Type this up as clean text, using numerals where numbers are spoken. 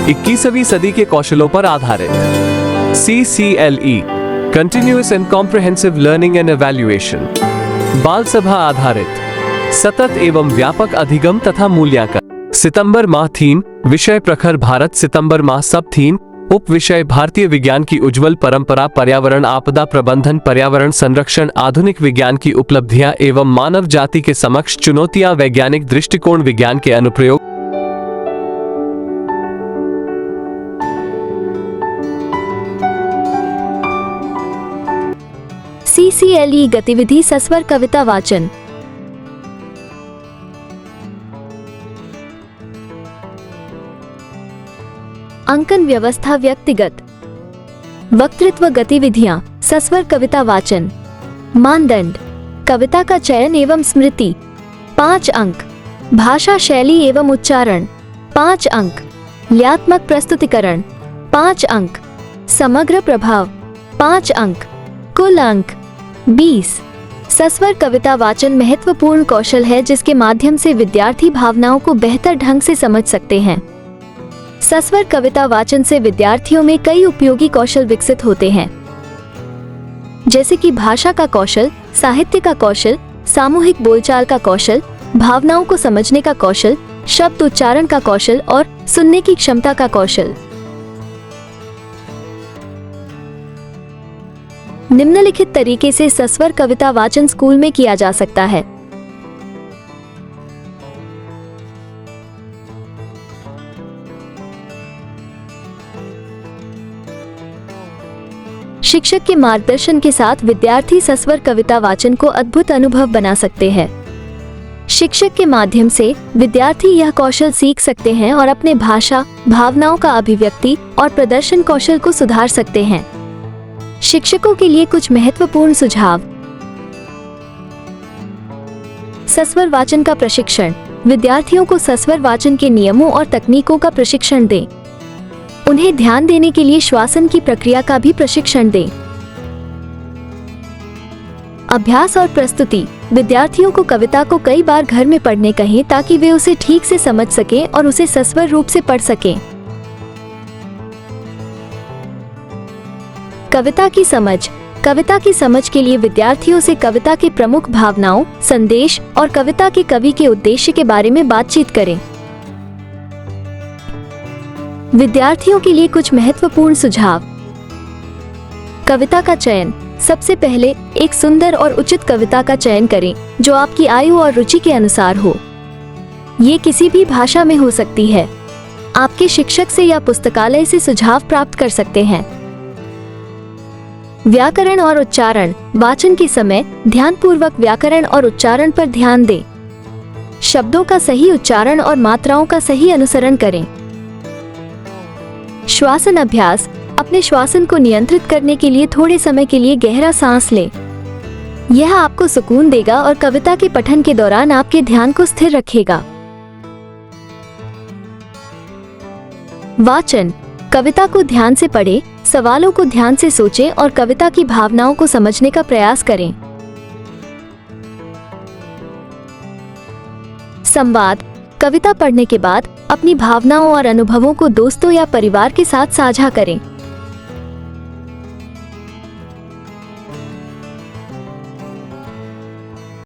21वीं सदी के कौशलों पर आधारित। CCLE continuous and comprehensive learning and evaluation. बाल सभा आधारित सतत एवं व्यापक अधिगम तथा मूल्यांकन। सितंबर माह थीम विषय प्रखर भारत। सितंबर माह सब थीम उप विषय भारतीय विज्ञान की उज्जवल परंपरा, पर्यावरण आपदा प्रबंधन, पर्यावरण संरक्षण, आधुनिक विज्ञान की उपलब्धियां एवं मानव जाति के समक्ष चुनौतियां, वैज्ञानिक दृष्टिकोण, विज्ञान के अनुप्रयोग। CCLE गतिविधि सस्वर कविता वाचन। अंकन व्यवस्था व्यक्तिगत वक्तृत्व गतिविधियां सस्वर कविता वाचन। मानदंड कविता का चयन एवं स्मृति 5 अंक। भाषा शैली एवं उच्चारण 5 अंक। ल्यात्मक प्रस्तुतिकरण 5 अंक। समग्र प्रभाव 5 अंक। कुल अंक 20। सस्वर कविता वाचन महत्वपूर्ण कौशल है जिसके माध्यम से विद्यार्थी भावनाओं को बेहतर ढंग से समझ सकते हैं। सस्वर कविता वाचन से विद्यार्थियों में कई उपयोगी कौशल विकसित होते हैं, जैसे कि भाषा का कौशल, साहित्य का कौशल, सामूहिक बोलचाल का कौशल, भावनाओं को समझने का कौशल, शब्द उच्चारण का कौशल और सुनने की क्षमता का कौशल। निम्नलिखित तरीके से सस्वर कविता वाचन स्कूल में किया जा सकता है। शिक्षक के मार्गदर्शन के साथ विद्यार्थी सस्वर कविता वाचन को अद्भुत अनुभव बना सकते हैं। शिक्षक के माध्यम से विद्यार्थी यह कौशल सीख सकते हैं और अपने भाषा, भावनाओं का अभिव्यक्ति और प्रदर्शन कौशल को सुधार सकते हैं। शिक्षकों के लिए कुछ महत्वपूर्ण सुझाव। सस्वर वाचन का प्रशिक्षण। विद्यार्थियों को सस्वर वाचन के नियमों और तकनीकों का प्रशिक्षण दें। उन्हें ध्यान देने के लिए श्वासन की प्रक्रिया का भी प्रशिक्षण दें। अभ्यास और प्रस्तुति। विद्यार्थियों को कविता को कई बार घर में पढ़ने कहें ताकि वे उसे ठीक से समझ सकें और उसे सस्वर रूप से पढ़ सकें। कविता की समझ। कविता की समझ के लिए विद्यार्थियों से कविता के प्रमुख भावनाओं, संदेश और कविता के कवि के उद्देश्य के बारे में बातचीत करें। विद्यार्थियों के लिए कुछ महत्वपूर्ण सुझाव। कविता का चयन। सबसे पहले एक सुंदर और उचित कविता का चयन करें जो आपकी आयु और रुचि के अनुसार हो। ये किसी भी भाषा में हो सकती है। आपके शिक्षक से या पुस्तकालय से सुझाव प्राप्त कर सकते हैं। व्याकरण और उच्चारण। वाचन के समय ध्यानपूर्वक व्याकरण और उच्चारण पर ध्यान दें। शब्दों का सही उच्चारण और मात्राओं का सही अनुसरण करें। श्वासन अभ्यास। अपने श्वासन को नियंत्रित करने के लिए थोड़े समय के लिए गहरा सांस लें। यह आपको सुकून देगा और कविता के पठन के दौरान आपके ध्यान को स्थिर रखेगा। वाचन। कविता को ध्यान से पढ़ें, सवालों को ध्यान से सोचें और कविता की भावनाओं को समझने का प्रयास करें। संवाद। कविता पढ़ने के बाद अपनी भावनाओं और अनुभवों को दोस्तों या परिवार के साथ साझा करें।